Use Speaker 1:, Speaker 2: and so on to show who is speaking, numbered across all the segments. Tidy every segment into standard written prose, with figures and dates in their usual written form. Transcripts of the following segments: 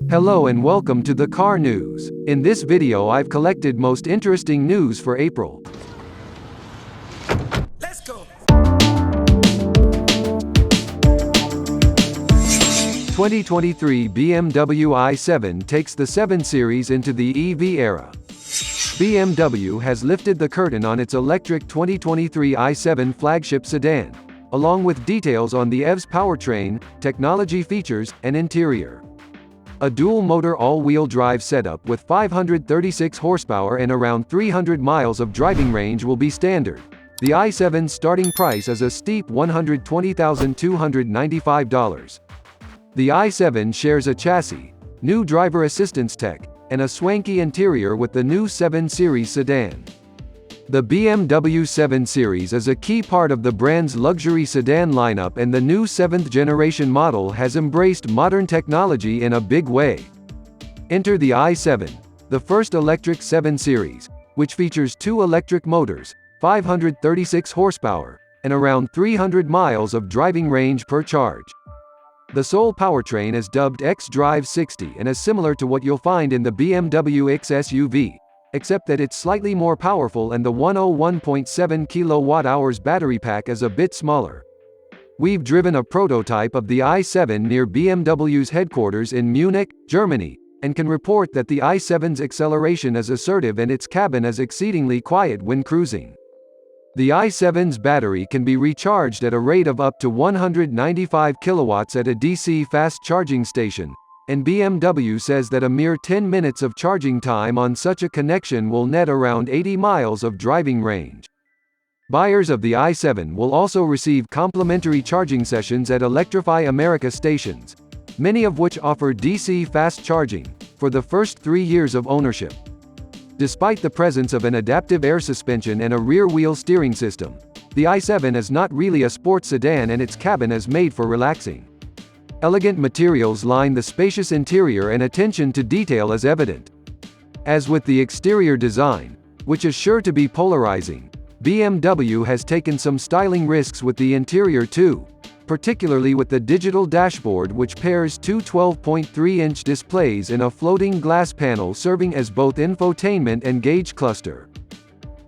Speaker 1: Hello and welcome to the Car News. In this video I've collected most interesting news for April.
Speaker 2: Let's go.
Speaker 1: 2023 BMW i7 takes the 7 Series into the EV era. BMW has lifted the curtain on its electric 2023 i7 flagship sedan, along with details on the EV's powertrain, technology features, and interior. A dual-motor all-wheel drive setup with 536 horsepower and around 300 miles of driving range will be standard. The i7's starting price is a steep $120,295. The i7 shares a chassis, new driver assistance tech, and a swanky interior with the new 7 Series sedan. The BMW 7 Series is a key part of the brand's luxury sedan lineup, and the new 7th generation model has embraced modern technology in a big way. Enter the i7, the first electric 7 Series, which features 2 electric motors, 536 horsepower, and around 300 miles of driving range per charge. The sole powertrain is dubbed xDrive 60 and is similar to what you'll find in the BMW X SUV, except that it's slightly more powerful and the 101.7 kWh battery pack is a bit smaller. We've driven a prototype of the i7 near BMW's headquarters in Munich, Germany, and can report that the i7's acceleration is assertive and its cabin is exceedingly quiet when cruising. The i7's battery can be recharged at a rate of up to 195 kilowatts at a DC fast charging station, and BMW says that a mere 10 minutes of charging time on such a connection will net around 80 miles of driving range. Buyers of the i7 will also receive complimentary charging sessions at Electrify America stations, many of which offer DC fast charging, for the first 3 years of ownership. Despite the presence of an adaptive air suspension and a rear-wheel steering system, the i7 is not really a sports sedan and its cabin is made for relaxing. Elegant materials line the spacious interior and attention to detail is evident. As with the exterior design, which is sure to be polarizing, BMW has taken some styling risks with the interior too, particularly with the digital dashboard, which pairs two 12.3-inch displays in a floating glass panel serving as both infotainment and gauge cluster.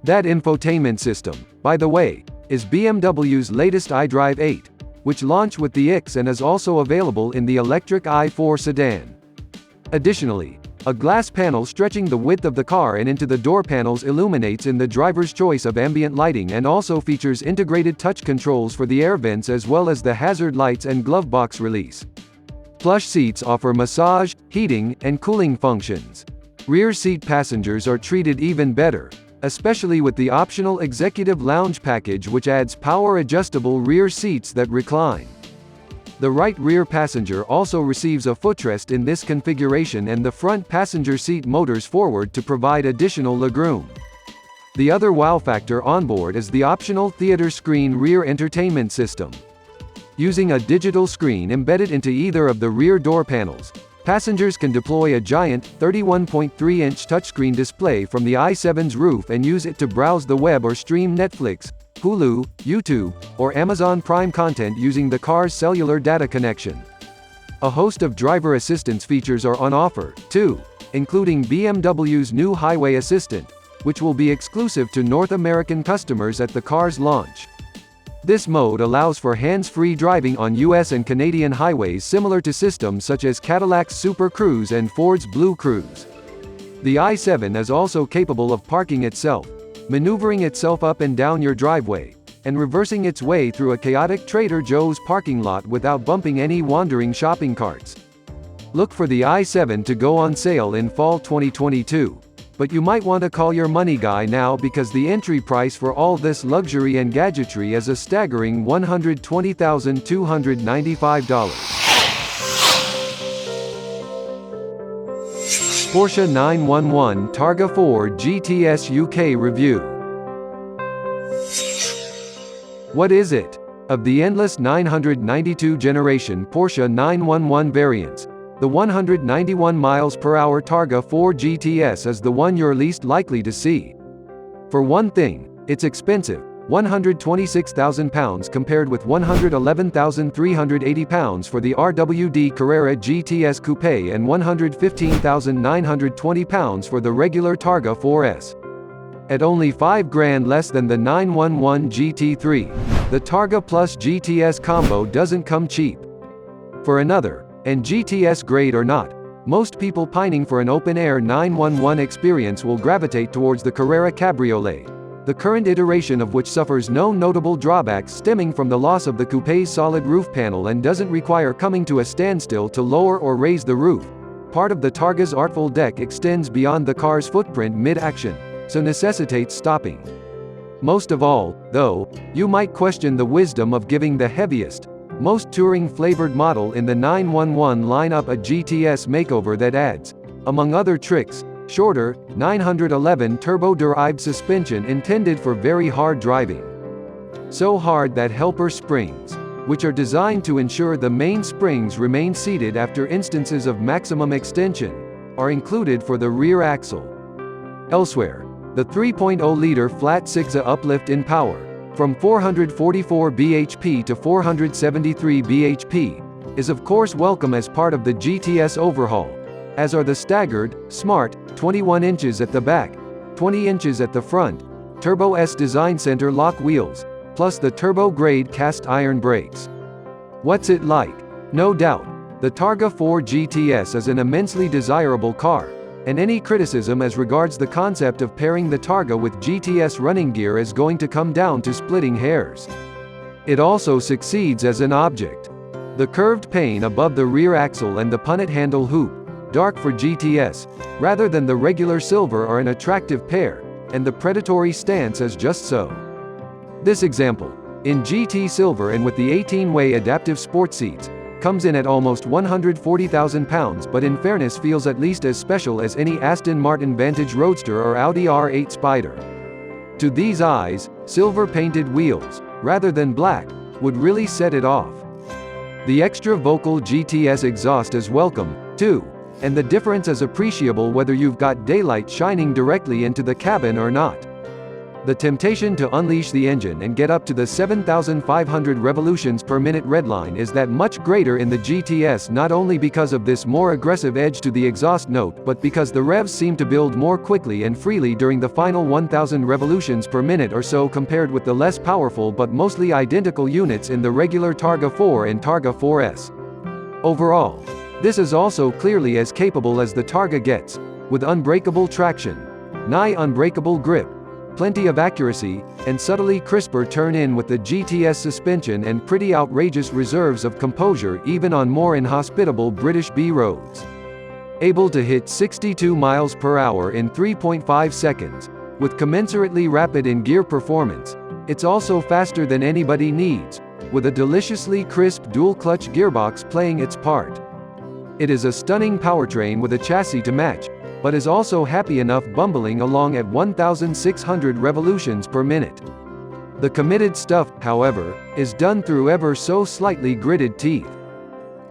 Speaker 1: That infotainment system, by the way, is BMW's latest iDrive 8, which launched with the X and is also available in the electric i4 sedan. Additionally, a glass panel stretching the width of the car and into the door panels illuminates in the driver's choice of ambient lighting and also features integrated touch controls for the air vents as well as the hazard lights and glove box release. Plush seats offer massage, heating, and cooling functions. Rear seat passengers are treated even better, especially with the optional Executive Lounge package, which adds power-adjustable rear seats that recline. The right rear passenger also receives a footrest in this configuration, and the front passenger seat motors forward to provide additional legroom. The other wow factor onboard is the optional theater screen rear entertainment system. Using a digital screen embedded into either of the rear door panels, passengers can deploy a giant 31.3-inch touchscreen display from the i7's roof and use it to browse the web or stream Netflix, Hulu, YouTube, or Amazon Prime content using the car's cellular data connection. A host of driver assistance features are on offer, too, including BMW's new Highway Assistant, which will be exclusive to North American customers at the car's launch. This mode allows for hands-free driving on US and Canadian highways similar to systems such as Cadillac's Super Cruise and Ford's Blue Cruise. The i7 is also capable of parking itself, maneuvering itself up and down your driveway, and reversing its way through a chaotic Trader Joe's parking lot without bumping any wandering shopping carts. Look for the i7 to go on sale in fall 2022, but you might want to call your money guy now because the entry price for all this luxury and gadgetry is a staggering $120,295. Porsche 911 Targa 4 GTS UK review. What is it? Of the endless 992 generation Porsche 911 variants, the 191 mph Targa 4 GTS is the one you're least likely to see. For one thing, it's expensive, £126,000 compared with £111,380 for the RWD Carrera GTS Coupe and £115,920 for the regular Targa 4S. At only $5,000 less than the 911 GT3, the Targa Plus GTS combo doesn't come cheap. For another, and GTS grade or not, most people pining for an open-air 911 experience will gravitate towards the Carrera Cabriolet, the current iteration of which suffers no notable drawbacks stemming from the loss of the coupe's solid roof panel and doesn't require coming to a standstill to lower or raise the roof. Part of the Targa's artful deck extends beyond the car's footprint mid-action, so necessitates stopping. Most of all, though, you might question the wisdom of giving the heaviest, most touring-flavored model in the 911 lineup a GTS makeover that adds, among other tricks, shorter, 911 turbo-derived suspension intended for very hard driving. So hard that helper springs, which are designed to ensure the main springs remain seated after instances of maximum extension, are included for the rear axle. Elsewhere, the 3.0-liter flat-six uplift in power, from 444 bhp to 473 bhp, is of course welcome as part of the GTS overhaul, as are the staggered, smart, 21 inches at the back, 20 inches at the front, Turbo S Design Center lock wheels, plus the turbo-grade cast-iron brakes. What's it like? No doubt, the Targa 4 GTS is an immensely desirable car, and any criticism as regards the concept of pairing the Targa with GTS running gear is going to come down to splitting hairs. It also succeeds as an object. The curved pane above the rear axle and the punnet handle hoop, dark for GTS, rather than the regular silver, are an attractive pair, and the predatory stance is just so. This example, in GT silver and with the 18-way adaptive sport seats, comes in at almost £140,000 but in fairness feels at least as special as any Aston Martin Vantage Roadster or Audi R8 Spider. To these eyes, silver-painted wheels, rather than black, would really set it off. The extra vocal GTS exhaust is welcome, too, and the difference is appreciable whether you've got daylight shining directly into the cabin or not. The temptation to unleash the engine and get up to the 7,500 revolutions per minute redline is that much greater in the GTS, not only because of this more aggressive edge to the exhaust note but because the revs seem to build more quickly and freely during the final 1,000 revolutions per minute or so compared with the less powerful but mostly identical units in the regular Targa 4 and Targa 4S. Overall, this is also clearly as capable as the Targa gets, with unbreakable traction, nigh unbreakable grip, plenty of accuracy, and subtly crisper turn-in with the GTS suspension and pretty outrageous reserves of composure even on more inhospitable British B roads. Able to hit 62 miles per hour in 3.5 seconds, with commensurately rapid in-gear performance, it's also faster than anybody needs, with a deliciously crisp dual-clutch gearbox playing its part. It is a stunning powertrain with a chassis to match, but is also happy enough bumbling along at 1,600 revolutions per minute. The committed stuff, however, is done through ever so slightly gritted teeth.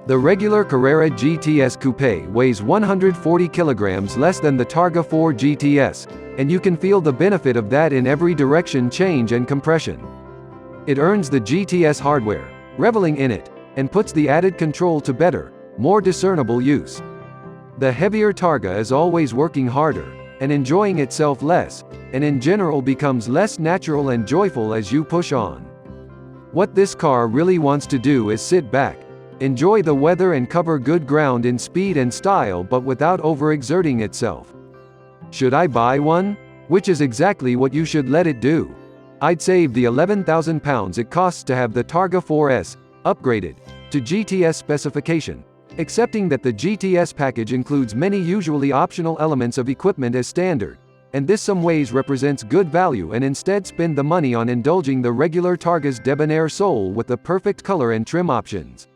Speaker 1: The regular Carrera GTS Coupe weighs 140 kilograms less than the Targa 4 GTS, and you can feel the benefit of that in every direction change and compression. It earns the GTS hardware, reveling in it, and puts the added control to better, more discernible use. The heavier Targa is always working harder, and enjoying itself less, and in general becomes less natural and joyful as you push on. What this car really wants to do is sit back, enjoy the weather and cover good ground in speed and style but without overexerting itself. Should I buy one? Which is exactly what you should let it do. I'd save the £11,000 it costs to have the Targa 4S, upgraded, to GTS specification, accepting that the GTS package includes many usually optional elements of equipment as standard, and this some ways represents good value, and instead spend the money on indulging the regular Targa's debonair soul with the perfect color and trim options.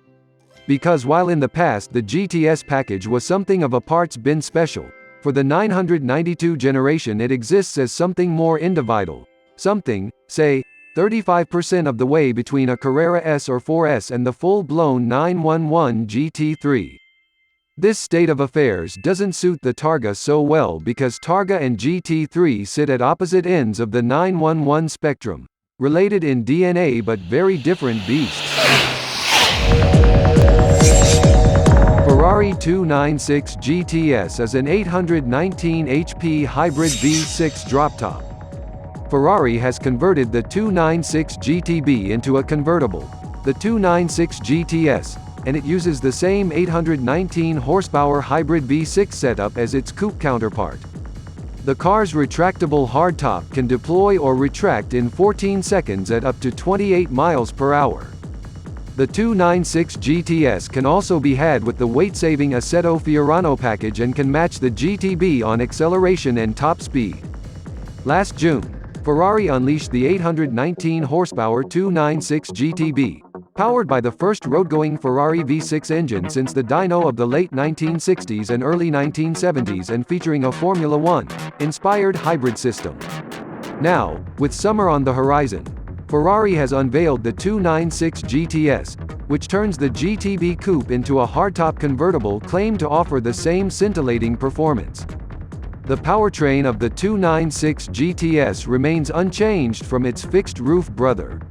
Speaker 1: Because while in the past the GTS package was something of a parts bin special, for the 992 generation it exists as something more individual, something, say, 35% of the way between a Carrera S or 4S and the full-blown 911 GT3. This state of affairs doesn't suit the Targa so well because Targa and GT3 sit at opposite ends of the 911 spectrum, related in DNA but very different beasts. Ferrari 296 GTS is an 819 HP hybrid V6 drop-top. Ferrari has converted the 296 GTB into a convertible, the 296 GTS, and it uses the same 819 horsepower hybrid V6 setup as its coupe counterpart. The car's retractable hardtop can deploy or retract in 14 seconds at up to 28 miles per hour. The 296 GTS can also be had with the weight-saving Assetto Fiorano package and can match the GTB on acceleration and top speed. Last June, Ferrari unleashed the 819 horsepower 296 GTB, powered by the first road-going Ferrari V6 engine since the dyno of the late 1960s and early 1970s, and featuring a Formula One-inspired hybrid system. Now, with summer on the horizon, Ferrari has unveiled the 296 GTS, which turns the GTB coupe into a hardtop convertible claimed to offer the same scintillating performance. The powertrain of the 296 GTS remains unchanged from its fixed-roof brother.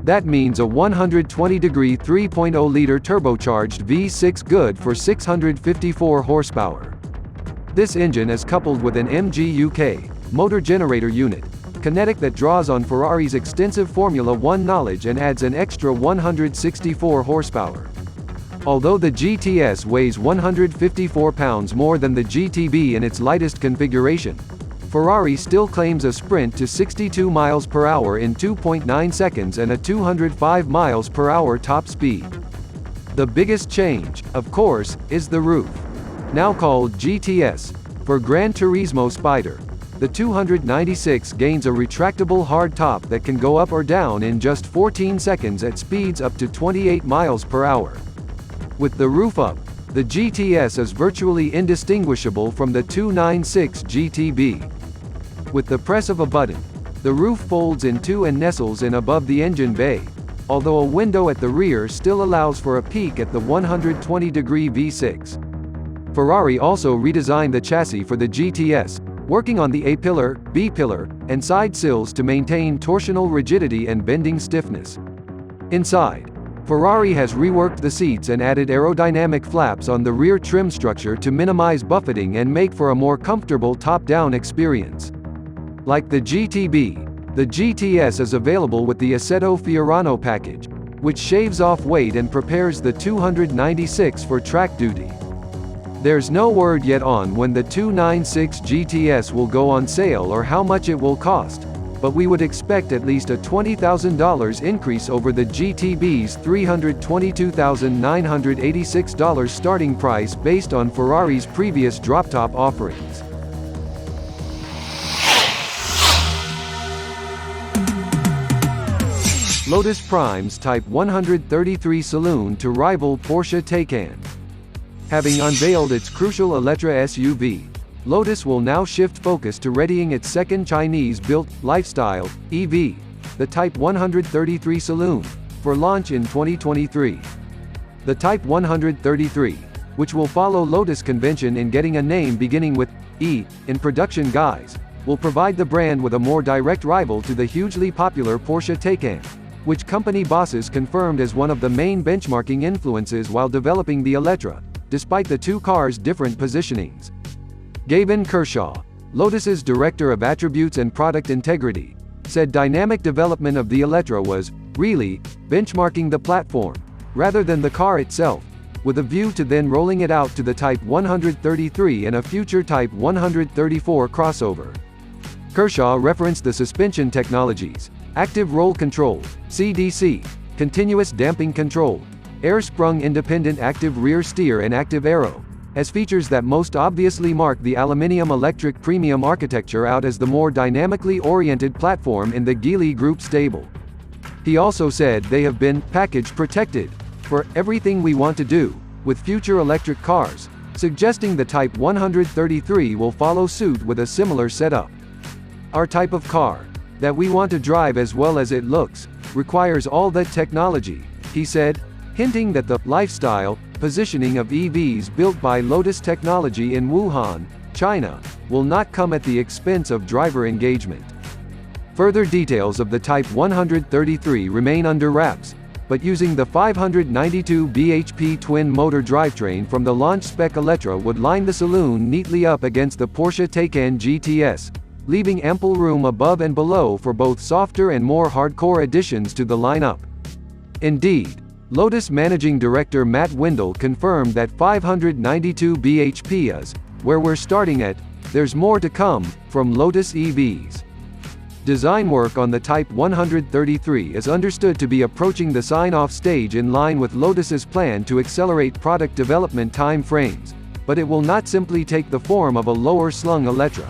Speaker 1: That means a 120-degree 3.0-liter turbocharged V6 good for 654 horsepower. This engine is coupled with an MG UK motor generator unit, kinetic, that draws on Ferrari's extensive Formula One knowledge and adds an extra 164 horsepower. Although the GTS weighs 154 pounds more than the GTB in its lightest configuration, Ferrari still claims a sprint to 62 miles per hour in 2.9 seconds and a 205 miles per hour top speed. The biggest change, of course, is the roof. Now called GTS for Gran Turismo Spider, the 296 gains a retractable hard top that can go up or down in just 14 seconds at speeds up to 28 miles per hour. With the roof up, the GTS is virtually indistinguishable from the 296 GTB. With the press of a button, the roof folds in two and nestles in above the engine bay, although a window at the rear still allows for a peek at the 120-degree V6. Ferrari also redesigned the chassis for the GTS, working on the A-pillar, B-pillar, and side sills to maintain torsional rigidity and bending stiffness. Inside, Ferrari has reworked the seats and added aerodynamic flaps on the rear trim structure to minimize buffeting and make for a more comfortable top-down experience. Like the GTB, the GTS is available with the Assetto Fiorano package, which shaves off weight and prepares the 296 for track duty. There's no word yet on when the 296 GTS will go on sale or how much it will cost, but we would expect at least a $20,000 increase over the GTB's $322,986 starting price based on Ferrari's previous drop-top offerings. Lotus primes Type 133 saloon to rival Porsche Taycan. Having unveiled its crucial Electra SUV, Lotus will now shift focus to readying its second Chinese-built, lifestyle, EV, the Type 133 Saloon, for launch in 2023. The Type 133, which will follow Lotus convention in getting a name beginning with E in production guise, will provide the brand with a more direct rival to the hugely popular Porsche Taycan, which company bosses confirmed as one of the main benchmarking influences while developing the Electra, despite the two cars' different positionings. Gavin Kershaw, Lotus's Director of Attributes and Product Integrity, said dynamic development of the Electra was, really, benchmarking the platform, rather than the car itself, with a view to then rolling it out to the Type 133 and a future Type 134 crossover. Kershaw referenced the suspension technologies, active roll control, CDC, continuous damping control, air-sprung independent active rear steer and active aero, as features that most obviously mark the aluminium electric premium architecture out as the more dynamically oriented platform in the Geely Group stable. He also said they have been package protected for everything we want to do with future electric cars, suggesting the Type 133 will follow suit with a similar setup. Our type of car, that we want to drive as well as it looks, requires all that technology, he said, hinting that the lifestyle positioning of EVs built by Lotus Technology in Wuhan, China, will not come at the expense of driver engagement. Further details of the Type 133 remain under wraps, but using the 592 bhp twin-motor drivetrain from the launch-spec Electra would line the saloon neatly up against the Porsche Taycan GTS, leaving ample room above and below for both softer and more hardcore additions to the lineup. Indeed, Lotus Managing Director Matt Windle confirmed that 592 bhp is where we're starting at. There's more to come from Lotus EVs. Design work on the Type 133 is understood to be approaching the sign-off stage in line with Lotus's plan to accelerate product development time frames, but it will not simply take the form of a lower-slung Electra.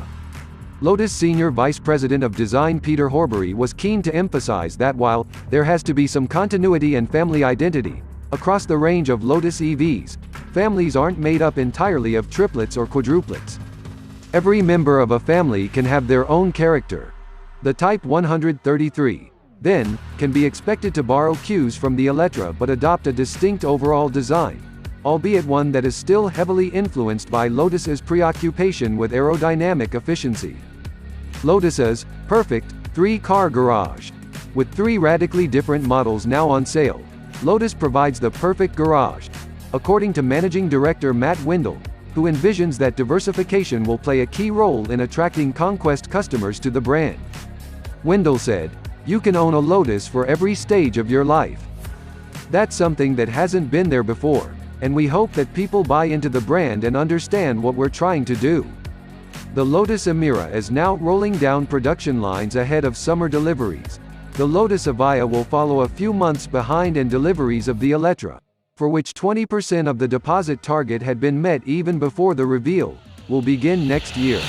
Speaker 1: Lotus Senior Vice President of Design Peter Horbury was keen to emphasize that while there has to be some continuity and family identity across the range of Lotus EVs, families aren't made up entirely of triplets or quadruplets. Every member of a family can have their own character. The Type 133, then, can be expected to borrow cues from the Electra but adopt a distinct overall design, albeit one that is still heavily influenced by Lotus's preoccupation with aerodynamic efficiency. Lotus's perfect three-car garage. With 3 radically different models now on sale, Lotus provides the perfect garage, according to Managing Director Matt Windle, who envisions that diversification will play a key role in attracting conquest customers to the brand. Windle said, "You can own a Lotus for every stage of your life. That's something that hasn't been there before, and we hope that people buy into the brand and understand what we're trying to do." The Lotus Emira is now rolling down production lines ahead of summer deliveries. The Lotus Evija will follow a few months behind, and deliveries of the Electra, for which 20% of the deposit target had been met even before the reveal, will begin next year.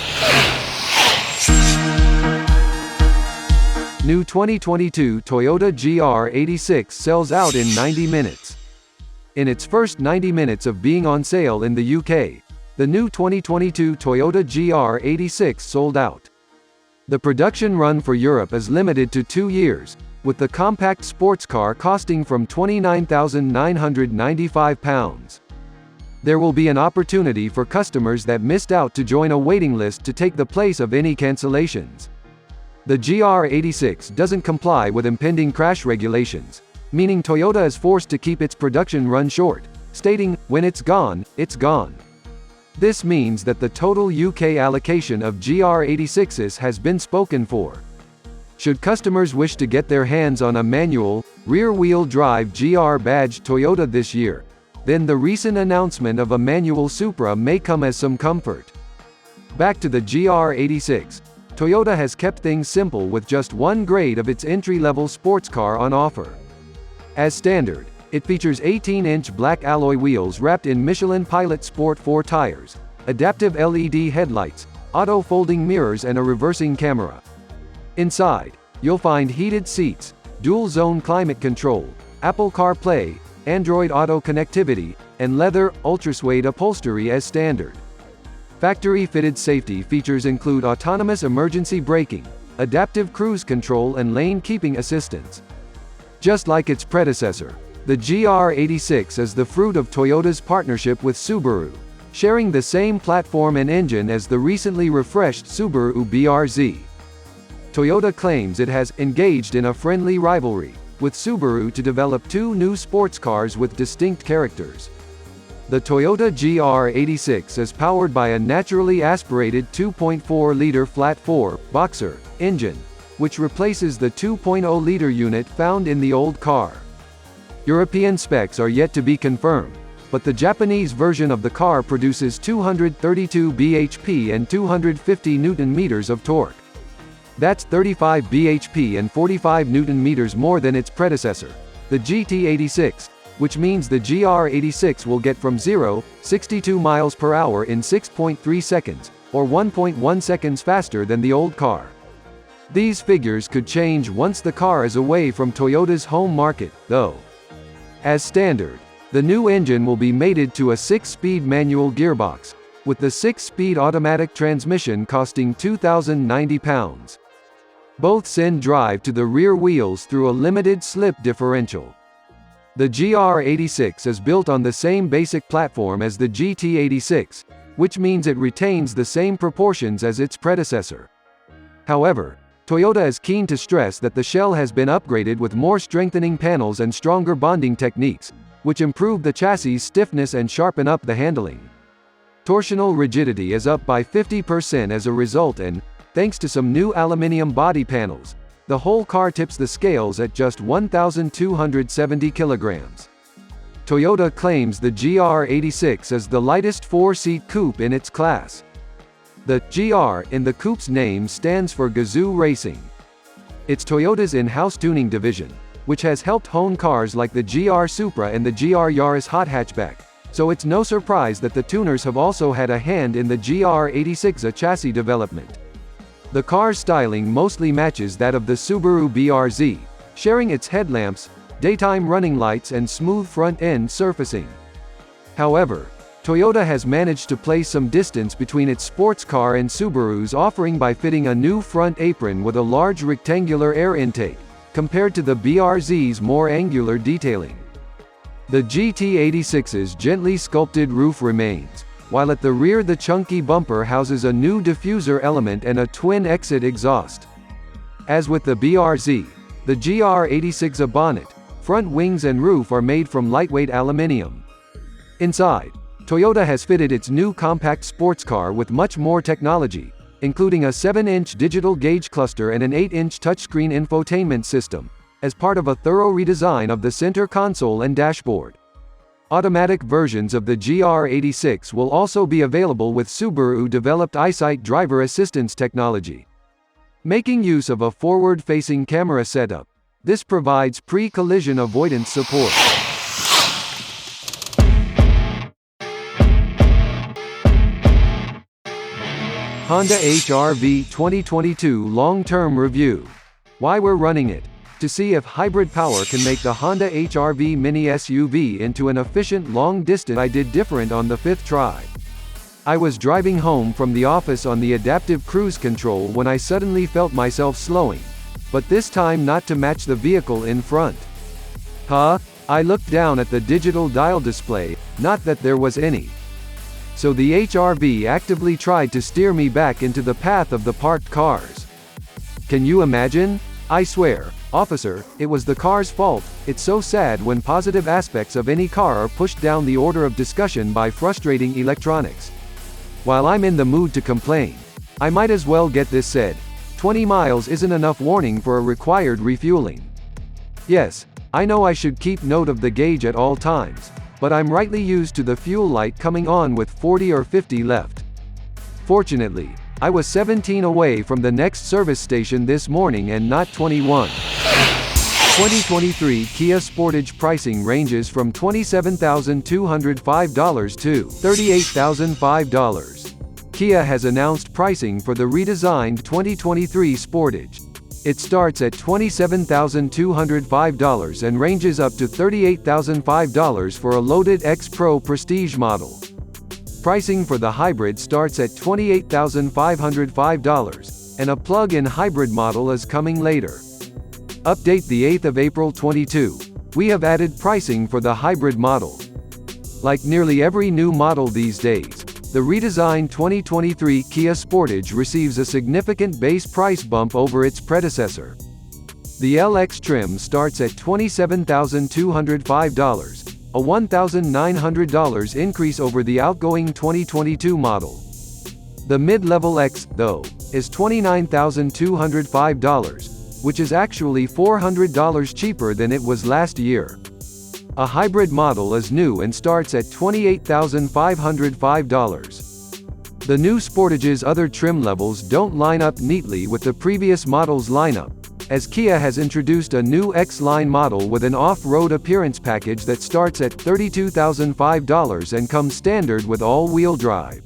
Speaker 1: New 2022 Toyota GR86 sells out in 90 minutes. In its first 90 minutes of being on sale in the UK, the new 2022 Toyota GR86 sold out. The production run for Europe is limited to 2 years, with the compact sports car costing from £29,995. There will be an opportunity for customers that missed out to join a waiting list to take the place of any cancellations. The GR86 doesn't comply with impending crash regulations, meaning Toyota is forced to keep its production run short, stating, "When it's gone, it's gone." This means that the total UK allocation of GR86s has been spoken for. Should customers wish to get their hands on a manual, rear-wheel drive GR badged Toyota this year, then the recent announcement of a manual Supra may come as some comfort. Back to the GR86, Toyota has kept things simple with just one grade of its entry-level sports car on offer. As standard, it features 18-inch black alloy wheels wrapped in Michelin Pilot Sport 4 tires, adaptive LED headlights, auto-folding mirrors and a reversing camera. Inside, you'll find heated seats, dual-zone climate control, Apple CarPlay, Android Auto connectivity, and leather, ultra-suede upholstery as standard. Factory-fitted safety features include autonomous emergency braking, adaptive cruise control and lane-keeping assistance. Just like its predecessor, the GR86 is the fruit of Toyota's partnership with Subaru, sharing the same platform and engine as the recently refreshed Subaru BRZ. Toyota claims it has engaged in a friendly rivalry with Subaru to develop 2 new sports cars with distinct characters. The Toyota GR86 is powered by a naturally aspirated 2.4-liter flat-4 boxer engine, which replaces the 2.0-liter unit found in the old car. European specs are yet to be confirmed, but the Japanese version of the car produces 232 bhp and 250 Nm of torque. That's 35 bhp and 45 Nm more than its predecessor, the GT86, which means the GR86 will get from 0-62 miles per hour in 6.3 seconds, or 1.1 seconds faster than the old car. These figures could change once the car is away from Toyota's home market, though. As standard, the new engine will be mated to a 6-speed manual gearbox, with the 6-speed automatic transmission costing £2,090. Both send drive to the rear wheels through a limited slip differential. The GR86 is built on the same basic platform as the GT86, which means it retains the same proportions as its predecessor. However, Toyota is keen to stress that the shell has been upgraded with more strengthening panels and stronger bonding techniques, which improve the chassis' stiffness and sharpen up the handling. Torsional rigidity is up by 50% as a result and, thanks to some new aluminium body panels, the whole car tips the scales at just 1,270 kilograms. Toyota claims the GR86 is the lightest four-seat coupe in its class. The GR in the coupe's name stands for Gazoo Racing. It's Toyota's in-house tuning division, which has helped hone cars like the GR Supra and the GR Yaris hot hatchback, so it's no surprise that the tuners have also had a hand in the GR86 chassis development. The car's styling mostly matches that of the Subaru BRZ, sharing its headlamps, daytime running lights and smooth front-end surfacing. However, Toyota has managed to place some distance between its sports car and Subaru's offering by fitting a new front apron with a large rectangular air intake, compared to the BRZ's more angular detailing. The GT86's gently sculpted roof remains, while at the rear the chunky bumper houses a new diffuser element and a twin-exit exhaust. As with the BRZ, the GR86's bonnet, front wings and roof are made from lightweight aluminium. Inside, Toyota has fitted its new compact sports car with much more technology, including a 7-inch digital gauge cluster and an 8-inch touchscreen infotainment system, as part of a thorough redesign of the center console and dashboard. Automatic versions of the GR86 will also be available with Subaru-developed EyeSight driver assistance technology. Making use of a forward-facing camera setup, this provides pre-collision avoidance support. Honda HR-V 2022 Long-Term Review. Why we're running it. To see if hybrid power can make the Honda HR-V mini SUV into an efficient long-distance. I did different on the 5th try. I was driving home from the office on the adaptive cruise control when I suddenly felt myself slowing, but this time not to match the vehicle in front. I looked down at the digital dial display, not that there was any. So the HR-V actively tried to steer me back into the path of the parked cars. Can you imagine? I swear, officer, it was the car's fault. It's so sad when positive aspects of any car are pushed down the order of discussion by frustrating electronics. While I'm in the mood to complain, I might as well get this said. 20 miles isn't enough warning for a required refueling. Yes, I know I should keep note of the gauge at all times, but I'm rightly used to the fuel light coming on with 40 or 50 left. Fortunately, I was 17 away from the next service station this morning and not 21. 2023 Kia Sportage pricing ranges from $27,205 to $38,005. Kia has announced pricing for the redesigned 2023 Sportage. It starts at $27,205 and ranges up to $38,005 for a loaded X Pro Prestige model. Pricing for the hybrid starts at $28,505, and a plug-in hybrid model is coming later. Update the 8th of April 22. We have added pricing for the hybrid model. Like nearly every new model these days, the redesigned 2023 Kia Sportage receives a significant base price bump over its predecessor. The LX trim starts at $27,205. A $1,900 increase over the outgoing 2022 model. The mid-level X, though, is $29,205, which is actually $400 cheaper than it was last year. A hybrid model is new and starts at $28,505. The new Sportage's other trim levels don't line up neatly with the previous model's lineup, as Kia has introduced a new X-Line model with an off-road appearance package that starts at $32,005 and comes standard with all-wheel drive.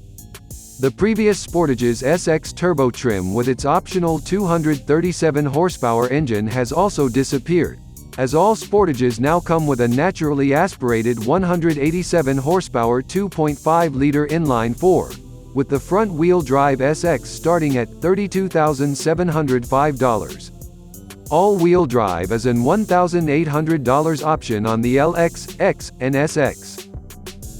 Speaker 1: The previous Sportage's SX Turbo trim with its optional 237 horsepower engine has also disappeared, as all Sportages now come with a naturally aspirated 187 horsepower 2.5-liter inline-4, with the front-wheel drive SX starting at $32,705. All-wheel drive is an $1,800 option on the LX, X, and SX.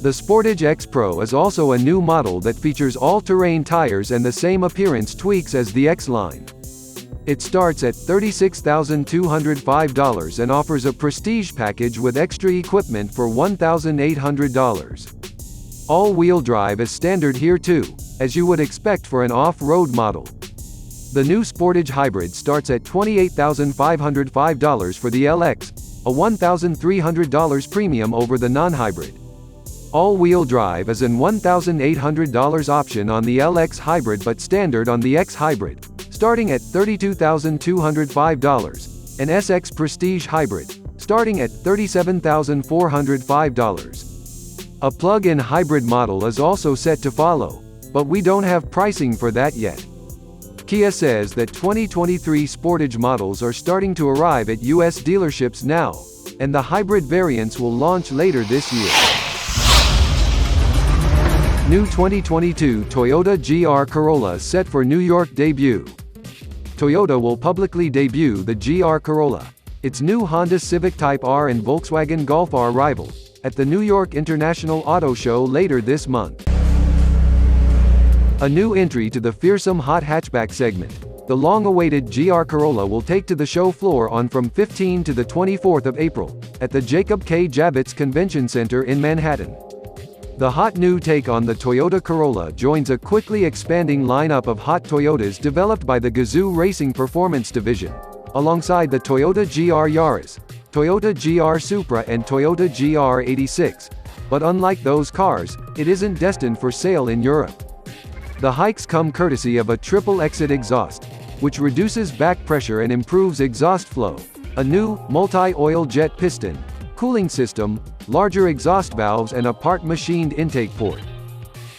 Speaker 1: The Sportage X Pro is also a new model that features all-terrain tires and the same appearance tweaks as the X-Line. It starts at $36,205 and offers a prestige package with extra equipment for $1,800. All-wheel drive is standard here too, as you would expect for an off-road model. The new Sportage Hybrid starts at $28,505 for the LX, a $1,300 premium over the non-hybrid. All-wheel drive is an $1,800 option on the LX Hybrid but standard on the X Hybrid, starting at $32,205, and SX Prestige Hybrid, starting at $37,405. A plug-in hybrid model is also set to follow, but we don't have pricing for that yet. Kia says that 2023 Sportage models are starting to arrive at US dealerships now, and the hybrid variants will launch later this year. New 2022 Toyota GR Corolla set for New York debut. Toyota will publicly debut the GR Corolla, its new Honda Civic Type R and Volkswagen Golf R rival, at the New York International Auto Show later this month. A new entry to the fearsome hot hatchback segment, the long-awaited GR Corolla will take to the show floor on from 15 to the 24th of April, at the Jacob K. Javits Convention Center in Manhattan. The hot new take on the Toyota Corolla joins a quickly expanding lineup of hot Toyotas developed by the Gazoo Racing Performance Division, alongside the Toyota GR Yaris, Toyota GR Supra and Toyota GR86. But unlike those cars, it isn't destined for sale in Europe. The hikes come courtesy of a triple-exit exhaust, which reduces back pressure and improves exhaust flow, a new, multi-oil jet piston, cooling system, larger exhaust valves and a part-machined intake port.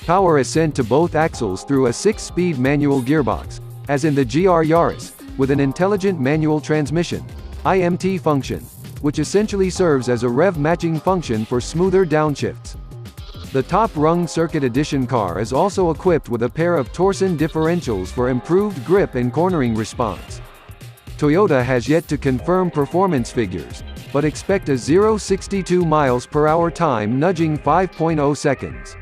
Speaker 1: Power is sent to both axles through a 6-speed manual gearbox, as in the GR Yaris, with an intelligent manual transmission, IMT function, which essentially serves as a rev-matching function for smoother downshifts. The top-rung Circuit Edition car is also equipped with a pair of Torsen differentials for improved grip and cornering response. Toyota has yet to confirm performance figures, but expect a 0-62 mph time nudging 5.0 seconds.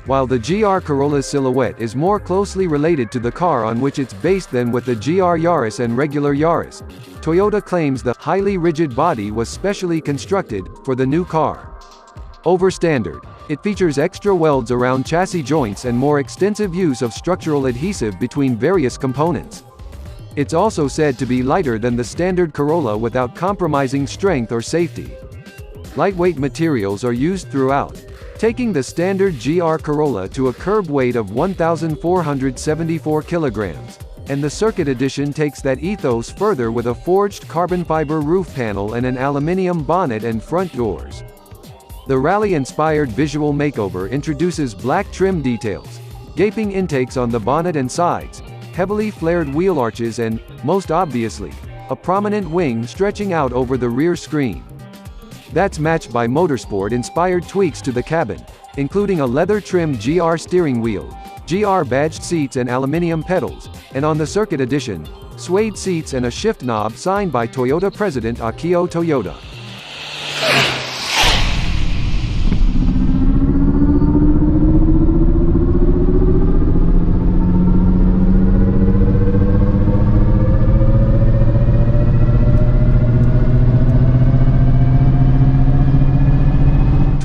Speaker 1: While the GR Corolla's silhouette is more closely related to the car on which it's based than with the GR Yaris and regular Yaris, Toyota claims the highly rigid body was specially constructed for the new car. Over standard, it features extra welds around chassis joints and more extensive use of structural adhesive between various components. It's also said to be lighter than the standard Corolla without compromising strength or safety. Lightweight materials are used throughout, taking the standard GR Corolla to a curb weight of 1,474 kilograms, and the Circuit Edition takes that ethos further with a forged carbon fiber roof panel and an aluminium bonnet and front doors. The rally-inspired visual makeover introduces black trim details, gaping intakes on the bonnet and sides, heavily flared wheel arches and, most obviously, a prominent wing stretching out over the rear screen. That's matched by motorsport-inspired tweaks to the cabin, including a leather-trimmed GR steering wheel, GR badged seats and aluminium pedals, and on the Circuit Edition, suede seats and a shift knob signed by Toyota President Akio Toyoda.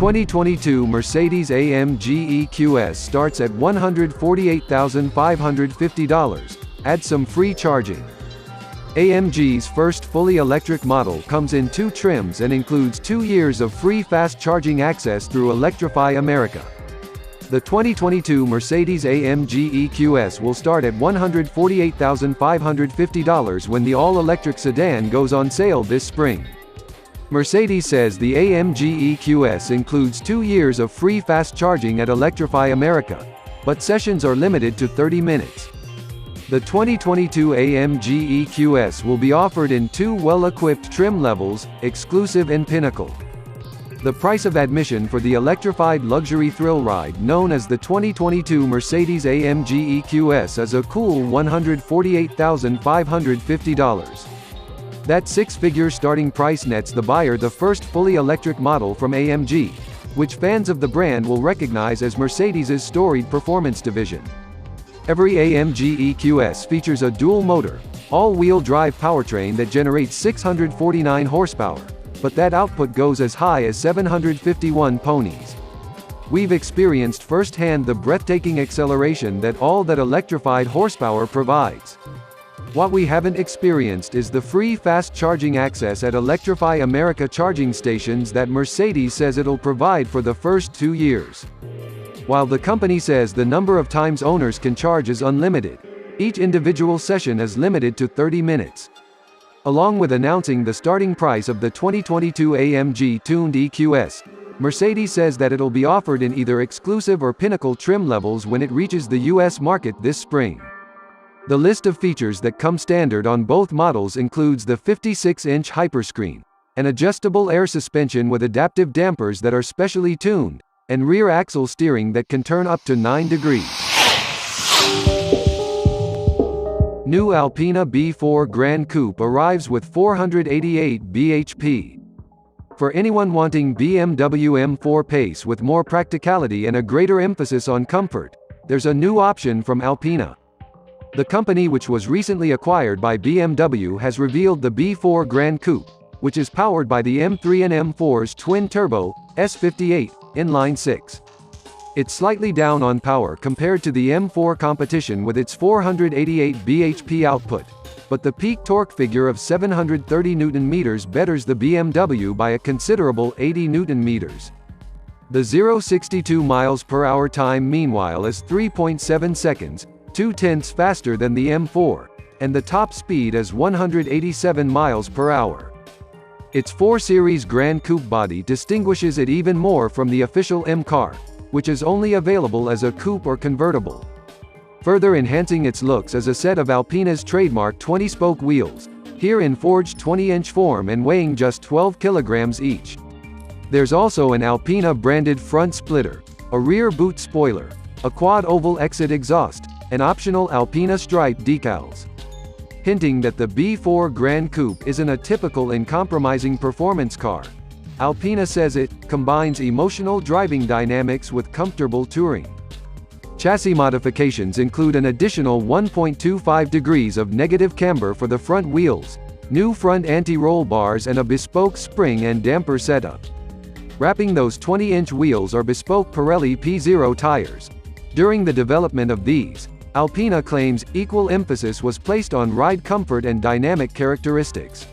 Speaker 1: The 2022 Mercedes-AMG EQS starts at $148,550, add some free charging. AMG's first fully electric model comes in 2 trims and includes 2 years of free fast charging access through Electrify America. The 2022 Mercedes-AMG EQS will start at $148,550 when the all-electric sedan goes on sale this spring. Mercedes says the AMG EQS includes 2 years of free fast charging at Electrify America, but sessions are limited to 30 minutes. The 2022 AMG EQS will be offered in 2 well-equipped trim levels, Exclusive and Pinnacle. The price of admission for the electrified luxury thrill ride known as the 2022 Mercedes-AMG EQS is a cool $148,550. That 6-figure starting price nets the buyer the first fully electric model from AMG, which fans of the brand will recognize as Mercedes' storied performance division. Every AMG EQS features a dual-motor, all-wheel drive powertrain that generates 649 horsepower, but that output goes as high as 751 ponies. We've experienced firsthand the breathtaking acceleration that electrified horsepower provides. What we haven't experienced is the free fast charging access at Electrify America charging stations that Mercedes says it'll provide for the first 2 years. While the company says the number of times owners can charge is unlimited, each individual session is limited to 30 minutes. Along with announcing the starting price of the 2022 AMG tuned EQS, Mercedes says that it'll be offered in either exclusive or pinnacle trim levels when it reaches the US market this spring. The list of features that come standard on both models includes the 56-inch hyperscreen, an adjustable air suspension with adaptive dampers that are specially tuned, and rear axle steering that can turn up to 9 degrees. New Alpina B4 Gran Coupe arrives with 488 bhp. For anyone wanting BMW M4 pace with more practicality and a greater emphasis on comfort, there's a new option from Alpina. The company, which was recently acquired by BMW, has revealed the B4 Gran Coupe, which is powered by the M3 and M4's twin-turbo, S58, Inline-Six. It's slightly down on power compared to the M4 competition with its 488 bhp output, but the peak torque figure of 730 Nm betters the BMW by a considerable 80 Nm. The 0-62 mph time meanwhile is 3.7 seconds, 0.2 faster than the M4, and the top speed is 187 mph. Its 4 Series Gran Coupe body distinguishes it even more from the official M car, which is only available as a coupe or convertible. Further enhancing its looks is a set of Alpina's trademark 20-spoke wheels, here in forged 20-inch form and weighing just 12 kilograms each. There's also an Alpina-branded front splitter, a rear boot spoiler, a quad-oval exit exhaust, and optional Alpina stripe decals. Hinting that the B4 Gran Coupe isn't a typical uncompromising performance car, Alpina says it combines emotional driving dynamics with comfortable touring. Chassis modifications include an additional 1.25 degrees of negative camber for the front wheels, new front anti-roll bars and a bespoke spring and damper setup. Wrapping those 20-inch wheels are bespoke Pirelli P0 tires. During the development of these, Alpina claims equal emphasis was placed on ride comfort and dynamic characteristics.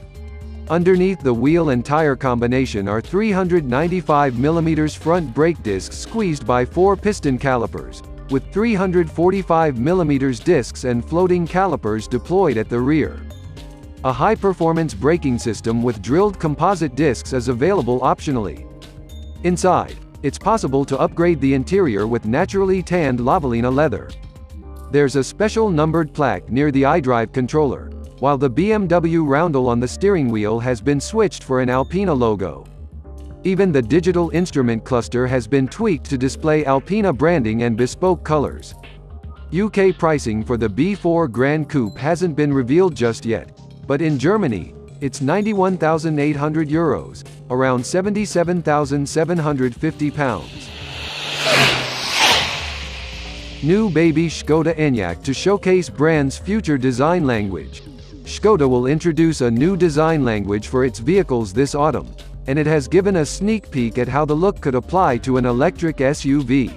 Speaker 1: Underneath the wheel and tire combination are 395 mm front brake discs squeezed by 4 piston calipers, with 345 mm discs and floating calipers deployed at the rear. A high-performance braking system with drilled composite discs is available optionally. Inside, it's possible to upgrade the interior with naturally tanned Lavalina leather. There's a special numbered plaque near the iDrive controller, while the BMW roundel on the steering wheel has been switched for an Alpina logo. Even the digital instrument cluster has been tweaked to display Alpina branding and bespoke colors. UK pricing for the B4 Gran Coupe hasn't been revealed just yet, but in Germany, it's €91,800, around £77,750. New baby Skoda Enyaq to showcase brand's future design language. Skoda will introduce a new design language for its vehicles this autumn, and it has given a sneak peek at how the look could apply to an electric SUV.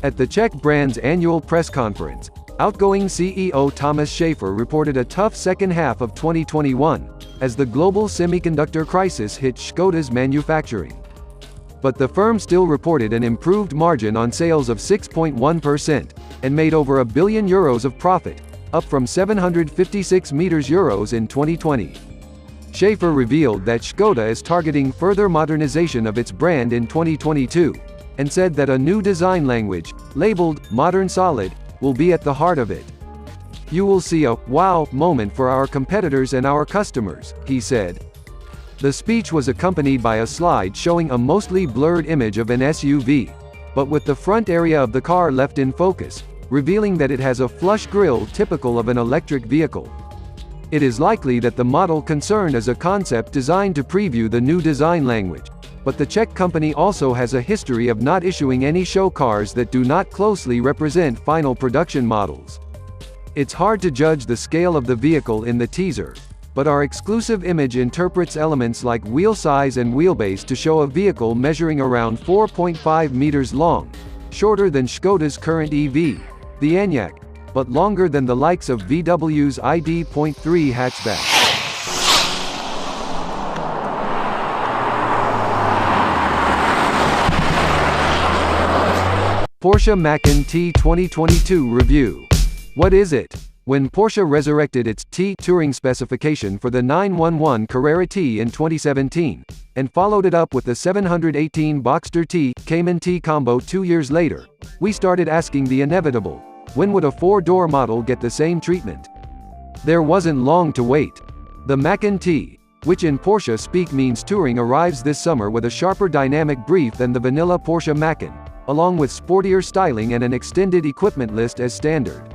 Speaker 1: At the Czech brand's annual press conference, outgoing CEO Thomas Schaefer reported a tough second half of 2021, as the global semiconductor crisis hit Skoda's manufacturing. But the firm still reported an improved margin on sales of 6.1%, and made over €1 billion of profit, up from €756 million in 2020. Schaefer revealed that Skoda is targeting further modernization of its brand in 2022, and said that a new design language, labeled Modern Solid, will be at the heart of it. "You will see a wow moment for our competitors and our customers," he said. The speech was accompanied by a slide showing a mostly blurred image of an SUV, but with the front area of the car left in focus, revealing that it has a flush grille typical of an electric vehicle. It is likely that the model concerned is a concept designed to preview the new design language, but the Czech company also has a history of not issuing any show cars that do not closely represent final production models. It's hard to judge the scale of the vehicle in the teaser, but our exclusive image interprets elements like wheel size and wheelbase to show a vehicle measuring around 4.5 meters long, shorter than Skoda's current EV, the Enyaq, but longer than the likes of VW's ID.3 hatchback. Porsche Macan T 2022 review. What is it? When Porsche resurrected its T Touring specification for the 911 Carrera T in 2017, and followed it up with the 718 Boxster T Cayman T combo 2 years later, we started asking the inevitable: when would a four-door model get the same treatment? There wasn't long to wait. The Macan T, which in Porsche speak means touring, arrives this summer with a sharper dynamic brief than the vanilla Porsche Macan, along with sportier styling and an extended equipment list as standard.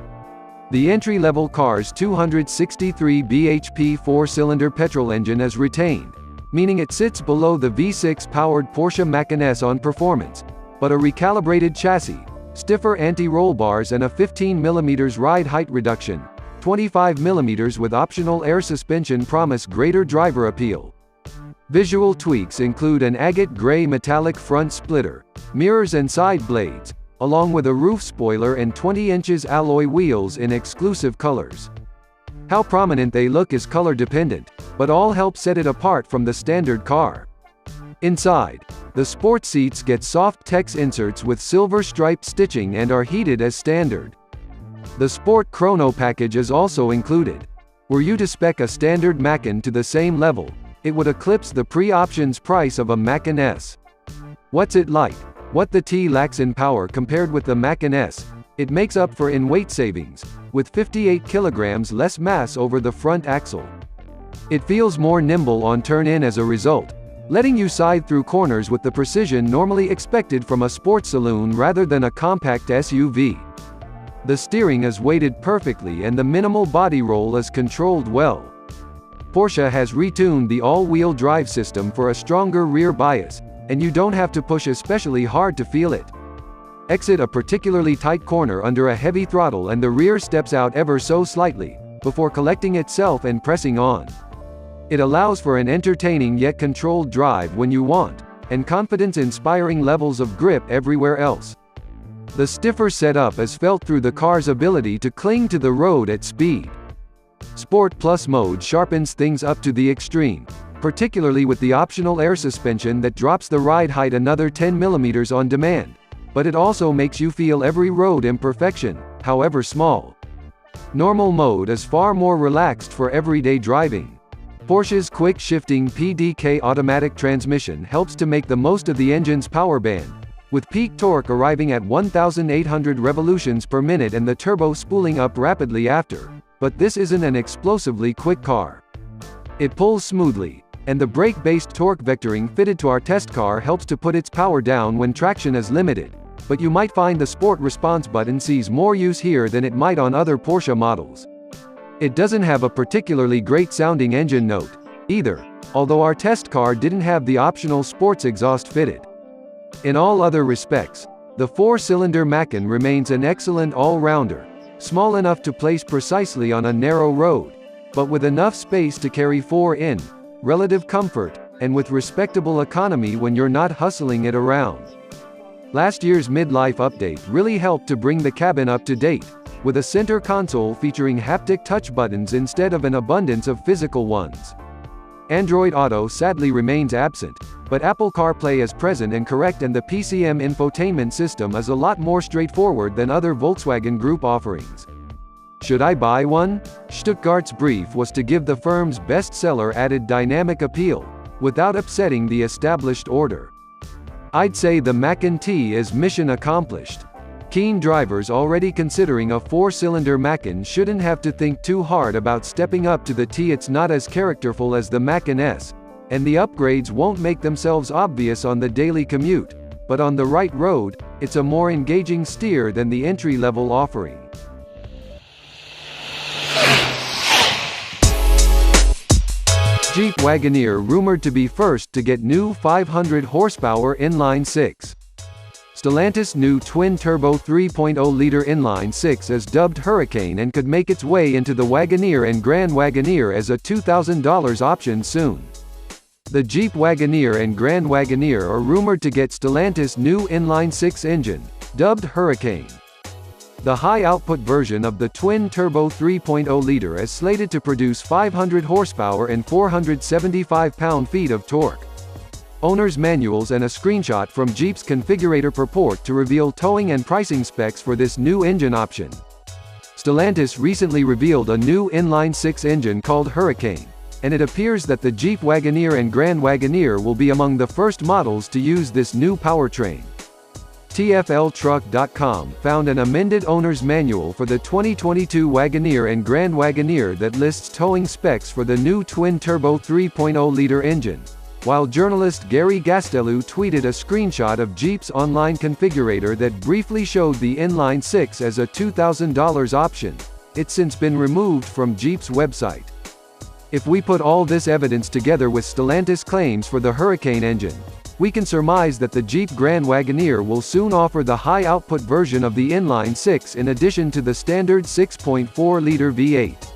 Speaker 1: The entry-level car's 263 bhp four-cylinder petrol engine is retained, meaning it sits below the V6-powered Porsche Macan S on performance, but a recalibrated chassis, stiffer anti-roll bars and a 15mm ride height reduction, 25mm with optional air suspension promise greater driver appeal. Visual tweaks include an agate gray metallic front splitter, mirrors and side blades, along with a roof spoiler and 20 inches alloy wheels in exclusive colors. How prominent they look is color dependent, but all help set it apart from the standard car. Inside, the sport seats get soft text inserts with silver striped stitching and are heated as standard. The Sport Chrono package is also included. Were you to spec a standard Macan to the same level, it would eclipse the pre-options price of a Macan S. What's it like? What the T lacks in power compared with the Macan S, it makes up for in weight savings, with 58 kilograms less mass over the front axle. It feels more nimble on turn-in as a result, letting you side through corners with the precision normally expected from a sports saloon rather than a compact SUV. The steering is weighted perfectly and the minimal body roll is controlled well. Porsche has retuned the all-wheel drive system for a stronger rear bias, and you don't have to push especially hard to feel it. Exit a particularly tight corner under a heavy throttle and the rear steps out ever so slightly, before collecting itself and pressing on. It allows for an entertaining yet controlled drive when you want, and confidence-inspiring levels of grip everywhere else. The stiffer setup is felt through the car's ability to cling to the road at speed. Sport Plus mode sharpens things up to the extreme, particularly with the optional air suspension that drops the ride height another 10mm on demand, but it also makes you feel every road imperfection, however small. Normal mode is far more relaxed for everyday driving. Porsche's quick-shifting PDK automatic transmission helps to make the most of the engine's power band, with peak torque arriving at 1,800 revolutions per minute and the turbo spooling up rapidly after, but this isn't an explosively quick car. It pulls smoothly, and the brake-based torque vectoring fitted to our test car helps to put its power down when traction is limited, but you might find the Sport Response button sees more use here than it might on other Porsche models. It doesn't have a particularly great-sounding engine note, either, although our test car didn't have the optional sports exhaust fitted. In all other respects, the four-cylinder Macan remains an excellent all-rounder, small enough to place precisely on a narrow road, but with enough space to carry four in, relative comfort, and with respectable economy when you're not hustling it around. Last year's midlife update really helped to bring the cabin up to date, with a center console featuring haptic touch buttons instead of an abundance of physical ones. Android Auto sadly remains absent, but Apple CarPlay is present and correct, and the PCM infotainment system is a lot more straightforward than other Volkswagen Group offerings. Should I buy one? Stuttgart's brief was to give the firm's bestseller added dynamic appeal, without upsetting the established order. I'd say the Macan T is mission accomplished. Keen drivers already considering a four-cylinder Macan shouldn't have to think too hard about stepping up to the T. It's not as characterful as the Macan S, and the upgrades won't make themselves obvious on the daily commute, but on the right road, it's a more engaging steer than the entry-level offering. Jeep Wagoneer rumored to be first to get new 500 horsepower inline-six. Stellantis' new twin-turbo 3.0-liter inline-six is dubbed Hurricane and could make its way into the Wagoneer and Grand Wagoneer as a $2,000 option soon. The Jeep Wagoneer and Grand Wagoneer are rumored to get Stellantis' new inline-six engine, dubbed Hurricane. The high-output version of the twin-turbo 3.0-liter is slated to produce 500 horsepower and 475 pound-feet of torque. Owner's manuals and a screenshot from Jeep's configurator purport to reveal towing and pricing specs for this new engine option. Stellantis recently revealed a new inline-six engine called Hurricane, and it appears that the Jeep Wagoneer and Grand Wagoneer will be among the first models to use this new powertrain. TFLtruck.com found an amended owner's manual for the 2022 Wagoneer and Grand Wagoneer that lists towing specs for the new twin-turbo 3.0-liter engine, while journalist Gary Gastelum tweeted a screenshot of Jeep's online configurator that briefly showed the inline-six as a $2,000 option. It's since been removed from Jeep's website. If we put all this evidence together with Stellantis' claims for the Hurricane engine, we can surmise that the Jeep Grand Wagoneer will soon offer the high-output version of the inline-six in addition to the standard 6.4-liter V8.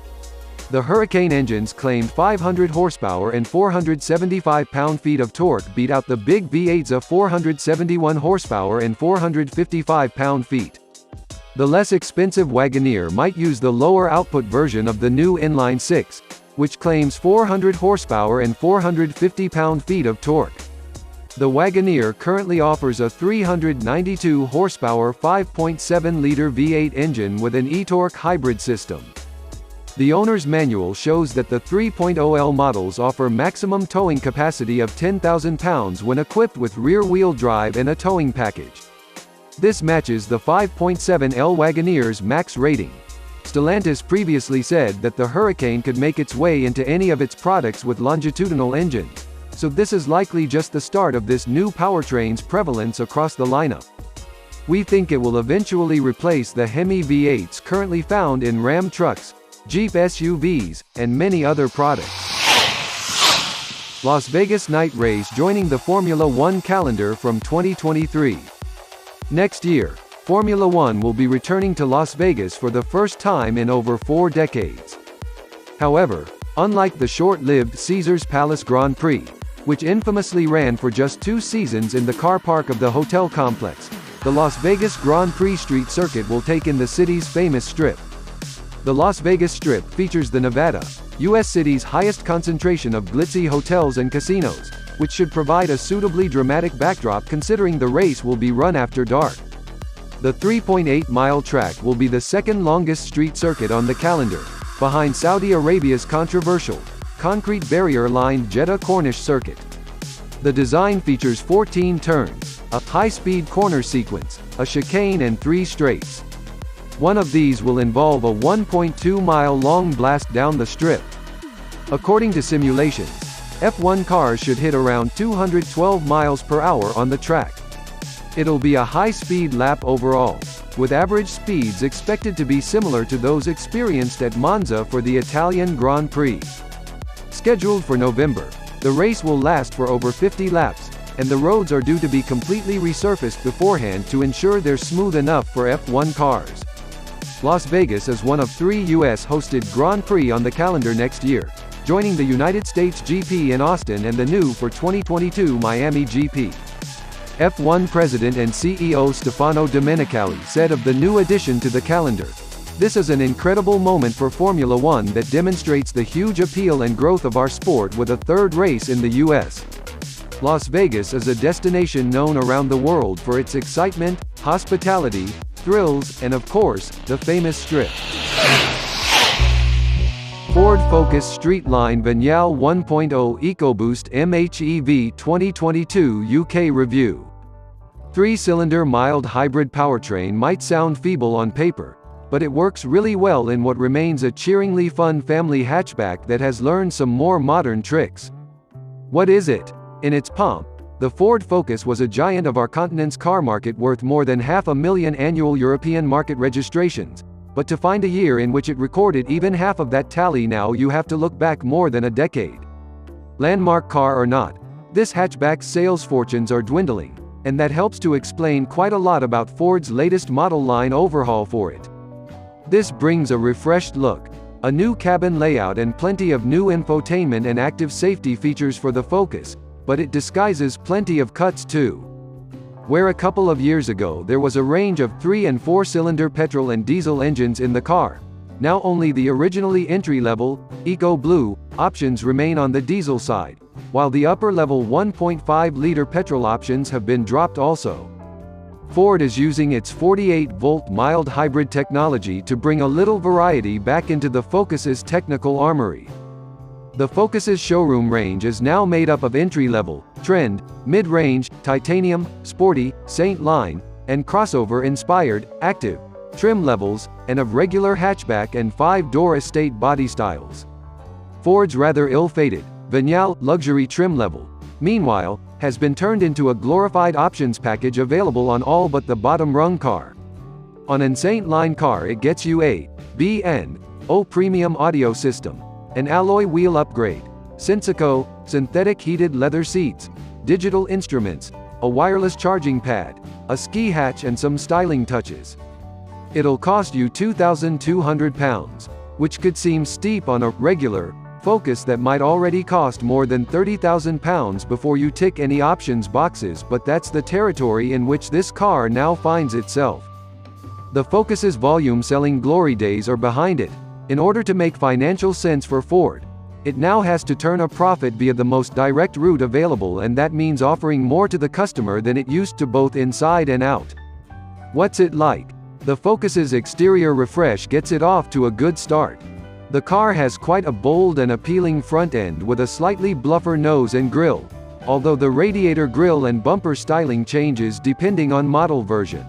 Speaker 1: The Hurricane engines claimed 500 horsepower and 475 pound-feet of torque beat out the big V8's of 471 horsepower and 455 pound-feet. The less expensive Wagoneer might use the lower-output version of the new inline-six, which claims 400 horsepower and 450 pound-feet of torque. The Wagoneer currently offers a 392 horsepower 5.7-liter V8 engine with an e-torque hybrid system. The owner's manual shows that the 3.0L models offer maximum towing capacity of 10,000 pounds when equipped with rear-wheel drive and a towing package. This matches the 5.7L Wagoneer's max rating. Stellantis previously said that the Hurricane could make its way into any of its products with longitudinal engines, so this is likely just the start of this new powertrain's prevalence across the lineup. We think it will eventually replace the Hemi V8s currently found in Ram trucks, Jeep SUVs, and many other products. Las Vegas night race joining the Formula One calendar from 2023. Next year, Formula One will be returning to Las Vegas for the first time in over 4 decades. However, unlike the short-lived Caesars Palace Grand Prix, which infamously ran for just 2 seasons in the car park of the hotel complex, the Las Vegas Grand Prix Street Circuit will take in the city's famous Strip. The Las Vegas Strip features the Nevada, U.S. city's highest concentration of glitzy hotels and casinos, which should provide a suitably dramatic backdrop considering the race will be run after dark. The 3.8-mile track will be the second longest street circuit on the calendar, behind Saudi Arabia's controversial, concrete barrier-lined Jeddah Corniche circuit. The design features 14 turns, a high-speed corner sequence, a chicane and 3 straights. One of these will involve a 1.2-mile-long blast down the strip. According to simulations, F1 cars should hit around 212 miles per hour on the track. It'll be a high-speed lap overall, with average speeds expected to be similar to those experienced at Monza for the Italian Grand Prix. Scheduled for November, the race will last for over 50 laps, and the roads are due to be completely resurfaced beforehand to ensure they're smooth enough for F1 cars. Las Vegas is one of 3 U.S.-hosted Grand Prix on the calendar next year, joining the United States GP in Austin and the new for 2022 Miami GP. F1 President and CEO Stefano Domenicali said of the new addition to the calendar, "This is an incredible moment for Formula One that demonstrates the huge appeal and growth of our sport with a 3rd race in the U.S. Las Vegas is a destination known around the world for its excitement, hospitality, thrills, and of course, the famous Strip." Ford Focus Streetline Vignale 1.0 Ecoboost MHEV 2022 UK review. 3-cylinder mild hybrid powertrain might sound feeble on paper, but it works really well in what remains a cheeringly fun family hatchback that has learned some more modern tricks. What is it? In its pomp, the Ford Focus was a giant of our continent's car market worth more than 500,000 annual European market registrations, but to find a year in which it recorded even half of that tally now you have to look back more than a decade. Landmark car or not, this hatchback's sales fortunes are dwindling, and that helps to explain quite a lot about Ford's latest model line overhaul for it. This brings a refreshed look, a new cabin layout and plenty of new infotainment and active safety features for the Focus, but it disguises plenty of cuts too. Where a couple of years ago there was a range of 3- and 4-cylinder petrol and diesel engines in the car, now only the originally entry-level, Eco Blue, options remain on the diesel side, while the upper-level 1.5-liter petrol options have been dropped also. Ford is using its 48-volt mild hybrid technology to bring a little variety back into the Focus's technical armory. The Focus's showroom range is now made up of entry-level, trend, mid-range, titanium, sporty, Saint line, and crossover-inspired, active, trim levels, and of regular hatchback and 5-door estate body styles. Ford's rather ill-fated, Vignale luxury trim level, meanwhile, has been turned into a glorified options package available on all but the bottom-rung car. On an Saint line car it gets you a B&O premium audio system, an alloy wheel upgrade, Sensico, synthetic heated leather seats, digital instruments, a wireless charging pad, a ski hatch and some styling touches. It'll cost you £2,200, which could seem steep on a regular Focus that might already cost more than £30,000 before you tick any options boxes, but that's the territory in which this car now finds itself. The Focus's volume-selling glory days are behind it. In order to make financial sense for Ford, it now has to turn a profit via the most direct route available, and that means offering more to the customer than it used to both inside and out. What's it like? The Focus's exterior refresh gets it off to a good start. The car has quite a bold and appealing front end with a slightly bluffer nose and grille, although the radiator grille and bumper styling changes depending on model version.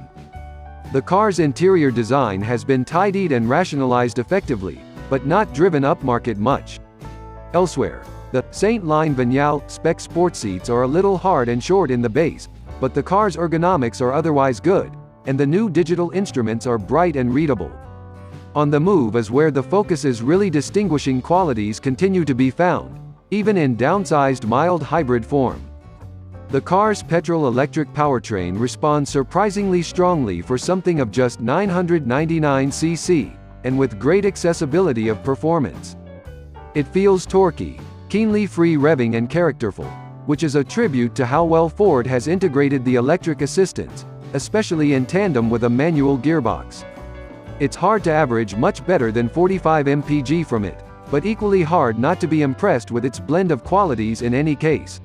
Speaker 1: The car's interior design has been tidied and rationalized effectively, but not driven upmarket much. Elsewhere, the Saint line Vignale spec sport seats are a little hard and short in the base, but the car's ergonomics are otherwise good, and the new digital instruments are bright and readable. On the move is where the Focus's really distinguishing qualities continue to be found, even in downsized mild hybrid form. The car's petrol-electric powertrain responds surprisingly strongly for something of just 999 cc, and with great accessibility of performance. It feels torquey, keenly free revving and characterful, which is a tribute to how well Ford has integrated the electric assistance, especially in tandem with a manual gearbox. It's hard to average much better than 45 mpg from it, but equally hard not to be impressed with its blend of qualities in any case.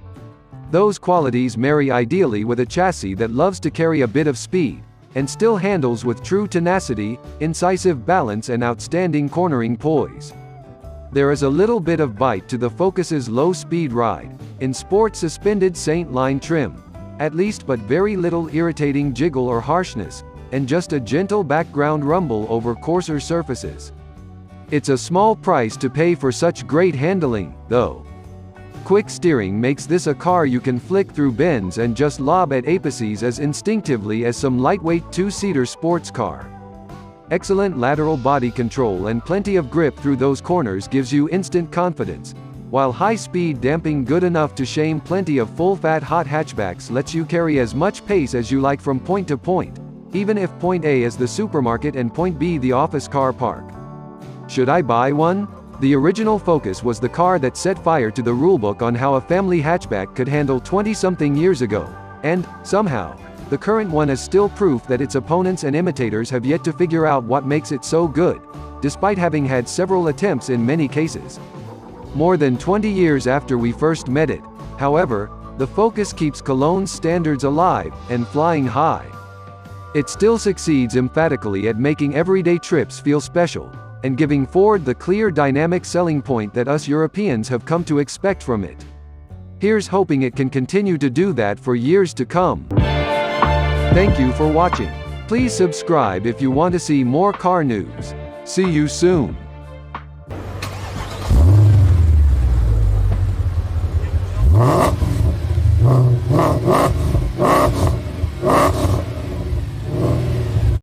Speaker 1: Those qualities marry ideally with a chassis that loves to carry a bit of speed, and still handles with true tenacity, incisive balance and outstanding cornering poise. There is a little bit of bite to the Focus's low-speed ride, in sport suspended Saint line trim, at least, but very little irritating jiggle or harshness, and just a gentle background rumble over coarser surfaces. It's a small price to pay for such great handling, though. Quick steering makes this a car you can flick through bends and just lob at apices as instinctively as some lightweight 2-seater sports car. Excellent lateral body control and plenty of grip through those corners gives you instant confidence, while high-speed damping good enough to shame plenty of full-fat hot hatchbacks lets you carry as much pace as you like from point to point, even if point A is the supermarket and point B the office car park. Should I buy one? The original Focus was the car that set fire to the rulebook on how a family hatchback could handle 20-something years ago, and, somehow, the current one is still proof that its opponents and imitators have yet to figure out what makes it so good, despite having had several attempts in many cases. More than 20 years after we first met it, however, the Focus keeps Cologne's standards alive, and flying high. It still succeeds emphatically at making everyday trips feel special, and giving Ford the clear dynamic selling point that us Europeans have come to expect from it. Here's hoping it can continue to do that for years to come. Thank you for watching. Please subscribe if you want to see more car news. See you soon.